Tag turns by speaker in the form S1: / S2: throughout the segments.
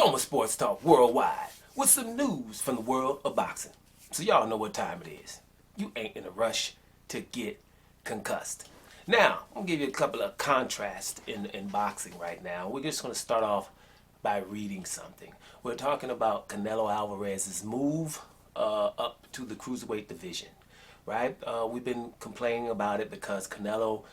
S1: Soma Sports Talk Worldwide with some news from the world of boxing. So y'all know what time it is. You ain't in a rush to get concussed. Now, I'm going to give you a couple of contrasts in boxing right now. We're just going to start off by reading something. We're talking about Canelo Alvarez's move up to the cruiserweight division, right? We've been complaining about it because Canelo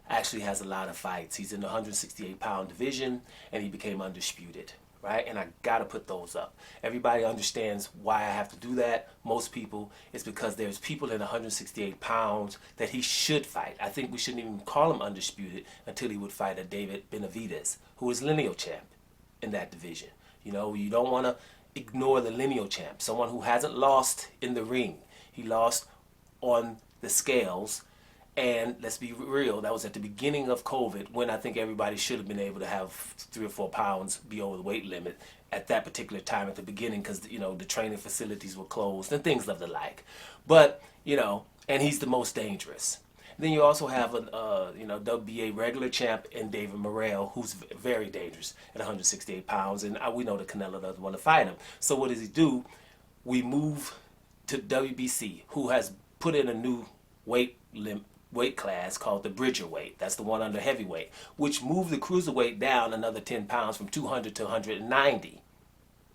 S1: actually has a lot of fights. He's in the 168-pound division, and he became undisputed, right? And I got to put those up. Everybody understands why I have to do that. Most people, it's because there's people in 168 pounds that he should fight. I think we shouldn't even call him undisputed until he would fight a David Benavidez, who is lineal champ in that division. You know, you don't want to ignore the lineal champ, someone who hasn't lost in the ring. He lost on the scales. And let's be real, that was at the beginning of COVID, when I think everybody should have been able to have 3 or 4 pounds be over the weight limit at that particular time at the beginning, because, you know, the training facilities were closed and things of the like. But, you know, and he's the most dangerous. Then you also have a WBA regular champ in David Morrell, who's very dangerous at 168 pounds, and we know that Canelo doesn't want to fight him. So what does he do? We move to WBC, who has put in a new weight class called the Bridger weight. That's the one under heavyweight, which moved the cruiserweight down another 10 pounds from 200 to 190,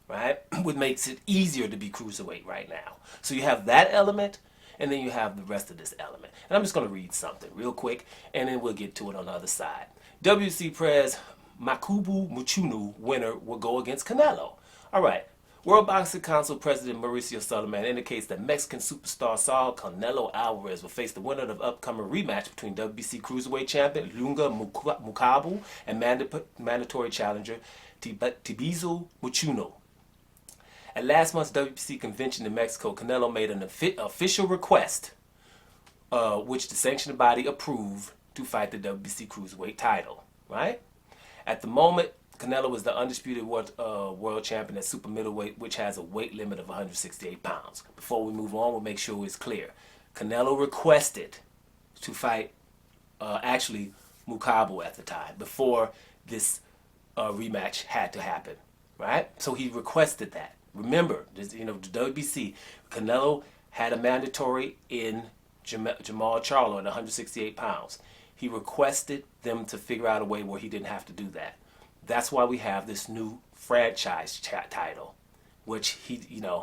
S1: right? Which makes it easier to be cruiserweight right now. So you have that element, and then you have the rest of this element. And I'm just going to read something real quick, and then we'll get to it on the other side. WC Prez Makubu Muchunu winner will go against Canelo. All right. World Boxing Council President Mauricio Sulaiman indicates that Mexican superstar Saul Canelo Alvarez will face the winner of the upcoming rematch between WBC Cruiserweight champion Lunga Mukabu and mandatory challenger Tibizu Muchuno. At last month's WBC convention in Mexico, Canelo made an official request, which the sanctioning body approved, to fight the WBC Cruiserweight title. Right? At the moment, Canelo is the undisputed world champion at super middleweight, which has a weight limit of 168 pounds. Before we move on, we'll make sure it's clear. Canelo requested to fight actually Mukabu at the time, before this rematch had to happen, right? So he requested that. Remember, the WBC, Canelo had a mandatory in Jamal Charlo at 168 pounds. He requested them to figure out a way where he didn't have to do that. That's why we have this new franchise title, which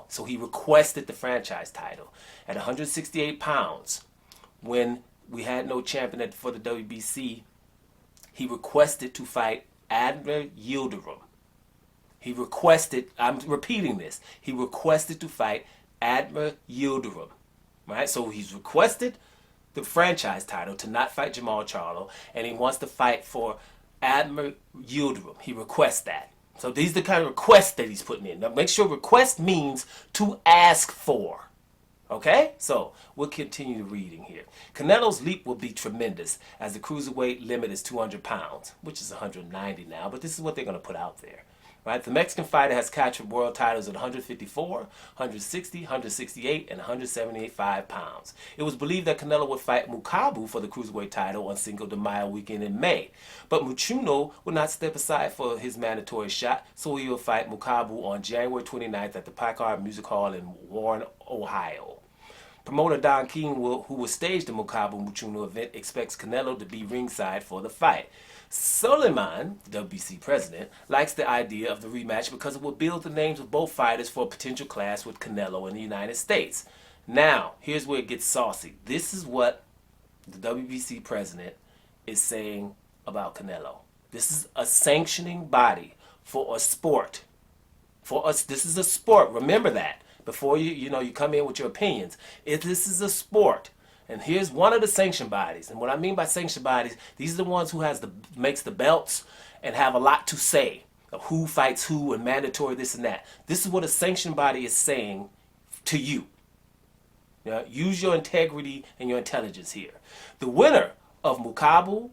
S1: so he requested the franchise title at 168 pounds. When we had no champion for the WBC, he requested to fight Admiral Yildirim. He requested, I'm repeating this, he requested to fight Admiral Yildirim, right? So he's requested the franchise title to not fight Jamal Charlo, and he wants to fight for Admiral Yildirim. He requests that. So these are the kind of requests that he's putting in. Now make sure request means to ask for. Okay? So we'll continue reading here. Canelo's leap will be tremendous, as the cruiserweight limit is 200 pounds, which is 190 now, but this is what they're going to put out there. Right? The Mexican fighter has captured world titles at 154, 160, 168, and 175 pounds. It was believed that Canelo would fight Mukabu for the cruiserweight title on Cinco de Mayo weekend in May. But Muchuno will not step aside for his mandatory shot, so he will fight Mukabu on January 29th at the Packard Music Hall in Warren, Ohio. Promoter Don King, who will stage the Mukabu-Muchuno event, expects Canelo to be ringside for the fight. Sulaiman, the WBC president, likes the idea of the rematch because it will build the names of both fighters for a potential clash with Canelo in the United States. Now, here's where it gets saucy. This is what the WBC president is saying about Canelo. This is a sanctioning body for a sport. For us, this is a sport. Remember that. Before you come in with your opinions. This is a sport. And here's one of the sanction bodies. And what I mean by sanction bodies, these are the ones who makes the belts and have a lot to say of who fights who and mandatory this and that. This is what a sanction body is saying to you. Use your integrity and your intelligence here. The winner of Mukabu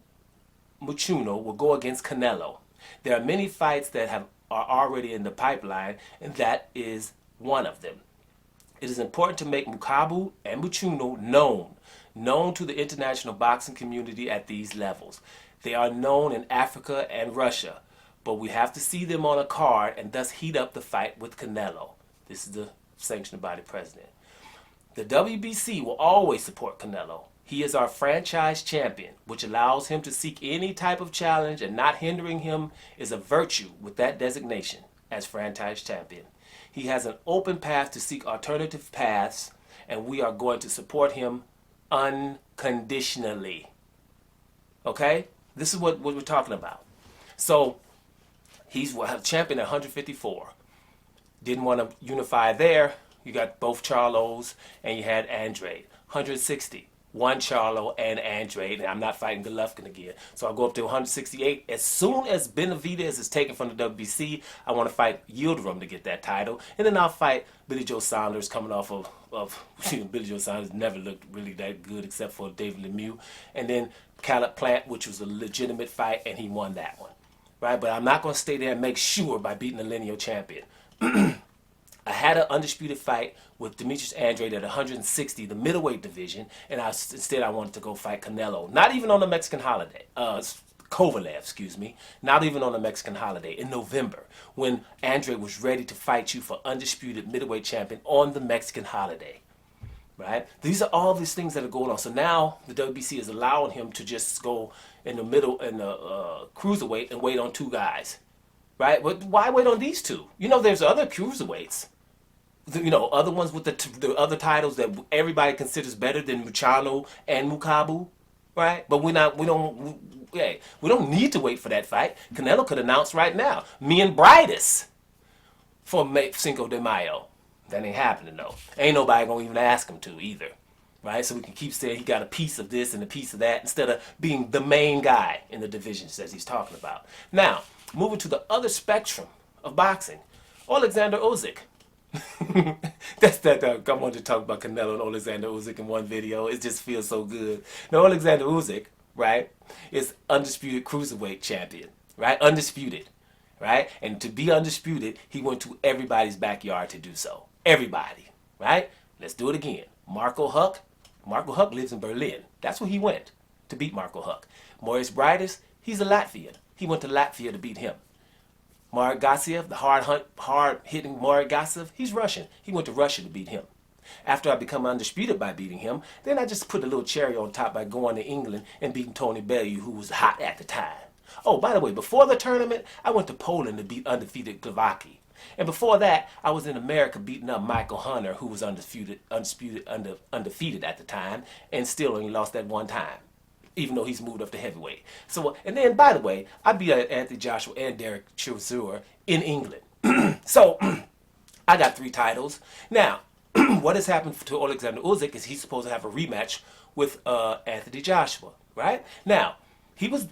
S1: Muchuno will go against Canelo. There are many fights that are already in the pipeline, and that is one of them. It is important to make Mukabu and Muchuno known to the international boxing community at these levels. They are known in Africa and Russia, but we have to see them on a card and thus heat up the fight with Canelo. This is the sanctioning body president. The WBC will always support Canelo. He is our franchise champion, which allows him to seek any type of challenge, and not hindering him is a virtue with that designation as franchise champion. He has an open path to seek alternative paths, and we are going to support him unconditionally. Okay? This is what we're talking about. So, he's a champion at 154. Didn't want to unify there. You got both Charlos, and you had Andrade. 160. One Charlo and Andrade, and I'm not fighting Golovkin again. So I'll go up to 168. As soon as Benavidez is taken from the WBC, I want to fight Yildirim to get that title. And then I'll fight Billy Joe Saunders, coming off of Billy Joe Saunders never looked really that good except for David Lemieux. And then Caleb Plant, which was a legitimate fight, and he won that one. Right? But I'm not going to stay there and make sure by beating the lineal champion. I had an undisputed fight with Demetrius Andrade at 160, the middleweight division, and instead I wanted to go fight Canelo. Not even on the Mexican holiday. Kovalev, excuse me. Not even on the Mexican holiday in November, when Andrade was ready to fight you for undisputed middleweight champion on the Mexican holiday. Right? These are all these things that are going on. So now the WBC is allowing him to just go in the middle in the cruiserweight and wait on two guys. Right? But why wait on these two? You know, there's other cruiserweights. You know, other ones with the other titles that everybody considers better than Muchano and Mukabu, right? But we don't need to wait for that fight. Canelo could announce right now, me and Brightus for Cinco de Mayo. That ain't happening though. Ain't nobody gonna even ask him to either, right? So we can keep saying he got a piece of this and a piece of that instead of being the main guy in the divisions that he's talking about. Now, moving to the other spectrum of boxing, Alexander Usyk. That's that. I wanted to talk about Canelo and Alexander Usyk in one video. It just feels so good. Now, Alexander Usyk, right, is undisputed cruiserweight champion, right? Undisputed, right? And to be undisputed, he went to everybody's backyard to do so. Everybody, right? Let's do it again. Marco Huck. Marco Huck lives in Berlin. That's where he went to beat Marco Huck. Maurice Brightus, he's a Latvian. He went to Latvia to beat him. Marek Gassiev, the hard-hitting Marek Gassiev, he's Russian. He went to Russia to beat him. After I become undisputed by beating him, then I just put a little cherry on top by going to England and beating Tony Bellew, who was hot at the time. Oh, by the way, before the tournament, I went to Poland to beat undefeated Glowacki. And before that, I was in America beating up Michael Hunter, who was undefeated at the time, and still only lost that one time, even though he's moved up to heavyweight. So, and then, by the way, I beat Anthony Joshua and Derek Chisora in England. So, I got 3 titles. Now, what has happened to Alexander Usyk is he's supposed to have a rematch with Anthony Joshua, right? Now,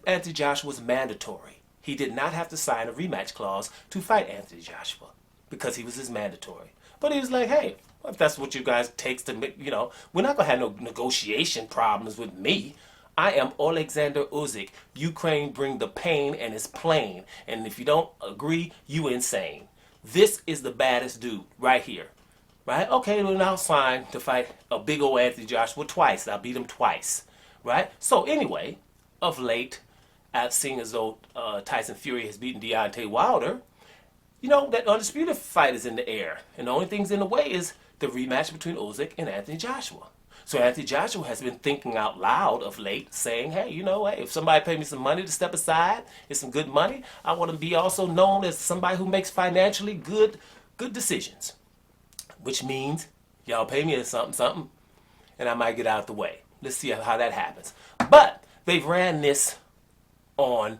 S1: Anthony Joshua was mandatory. He did not have to sign a rematch clause to fight Anthony Joshua because he was his mandatory. But he was like, hey, if that's what you guys takes to make, you know, we're not going to have no negotiation problems with me. I am Alexander Usyk. Ukraine bring the pain and it's plain. And if you don't agree, you insane. This is the baddest dude right here. Right? Okay, well, now I'll sign to fight a big old Anthony Joshua twice. I'll beat him twice. Right? So anyway, of late, seeing as though Tyson Fury has beaten Deontay Wilder, you know, that undisputed fight is in the air. And the only thing's in the way is the rematch between Usyk and Anthony Joshua. So Anthony Joshua has been thinking out loud of late, saying, hey, you know, hey, if somebody pay me some money to step aside, it's some good money, I want to be also known as somebody who makes financially good decisions. Which means y'all pay me something, and I might get out of the way. Let's see how that happens. But they've ran this on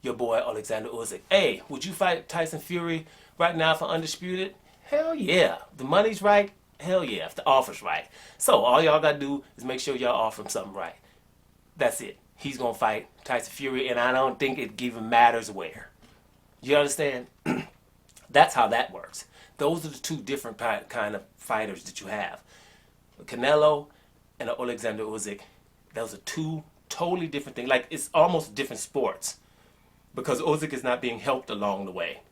S1: your boy Alexander Usyk. Hey, would you fight Tyson Fury right now for undisputed? Hell yeah. The money's right. Hell yeah, if the offer's right. So all y'all got to do is make sure y'all offer him something right. That's it. He's going to fight Tyson Fury, and I don't think it even matters where. You understand? That's how that works. Those are the 2 different kind of fighters that you have. Canelo and Alexander Usyk, those are 2 totally different things. Like, it's almost different sports because Usyk is not being helped along the way.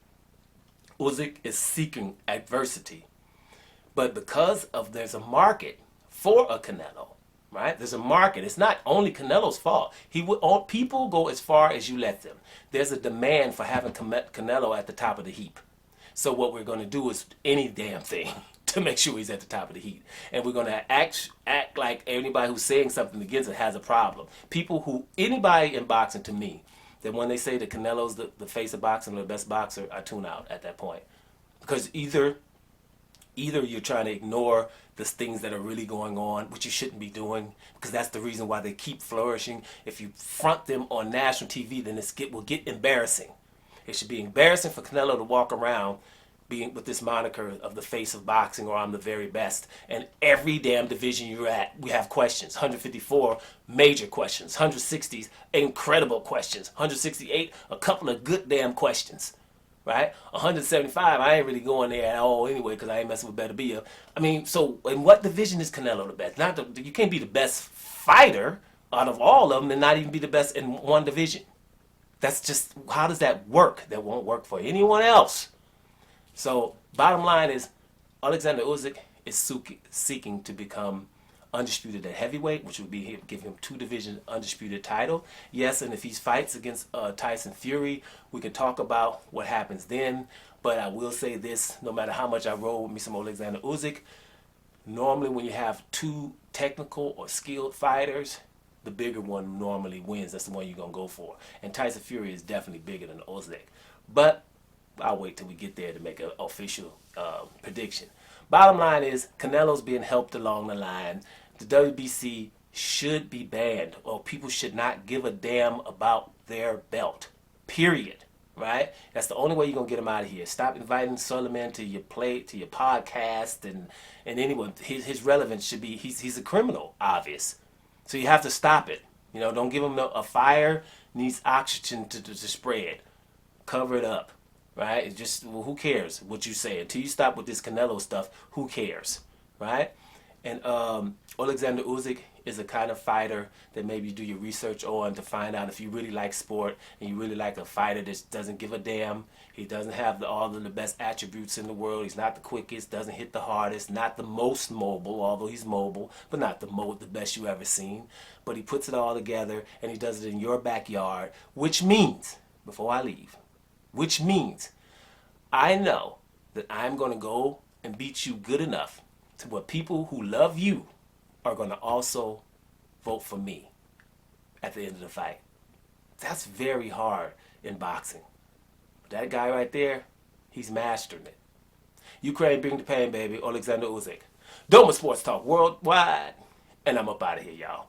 S1: Usyk is seeking adversity. But because of there's a market for a Canelo, right? There's a market. It's not only Canelo's fault. People go as far as you let them. There's a demand for having Canelo at the top of the heap. So what we're going to do is any damn thing to make sure he's at the top of the heap. And we're going to act like anybody who's saying something against it has a problem. Anybody in boxing to me, that when they say that Canelo's the face of boxing or the best boxer, I tune out at that point. Because either you're trying to ignore the things that are really going on, which you shouldn't be doing, because that's the reason why they keep flourishing. If you front them on national TV, then will get embarrassing. It should be embarrassing for Canelo to walk around being with this moniker of the face of boxing, or I'm the very best. And every damn division you're at, we have questions. 154, major questions. 160s, incredible questions. 168, a couple of good damn questions. Right? 175, I ain't really going there at all anyway, because I ain't messing with Better Be. I mean, so in what division is Canelo the best? You can't be the best fighter out of all of them and not even be the best in one division. That's just, how does that work? That won't work for anyone else. So, bottom line is, Alexander Usyk is seeking to become undisputed at heavyweight, which would be give him 2-division undisputed title. Yes, and if he fights against Tyson Fury, we can talk about what happens then. But I will say this: no matter how much I roll with me some Alexander Usyk, normally when you have two technical or skilled fighters, the bigger one normally wins. That's the one you're gonna go for. And Tyson Fury is definitely bigger than Usyk. But I'll wait till we get there to make an official prediction. Bottom line is, Canelo's being helped along the line. The WBC should be banned, or people should not give a damn about their belt. Period. Right? That's the only way you're gonna get him out of here. Stop inviting Sullivan to your podcast, and anyone. His relevance should be he's a criminal, obvious. So you have to stop it. You know, don't give him a fire. Needs oxygen to spread. Cover it up. Right? It's just, well, who cares what you say? Until you stop with this Canelo stuff, who cares? Right? And Alexander Usyk is a kind of fighter that maybe you do your research on to find out if you really like sport and you really like a fighter that doesn't give a damn. He doesn't have all of the best attributes in the world. He's not the quickest, doesn't hit the hardest, not the most mobile, although he's mobile, but not the best you ever seen. But he puts it all together, and he does it in your backyard, which means, before I leave, which means I know that I'm going to go and beat you good enough to where people who love you are going to also vote for me at the end of the fight. That's very hard in boxing. But that guy right there, he's mastering it. Ukraine, bring the pain, baby. Alexander Usyk. Doma Sports Talk Worldwide. And I'm up out of here, y'all.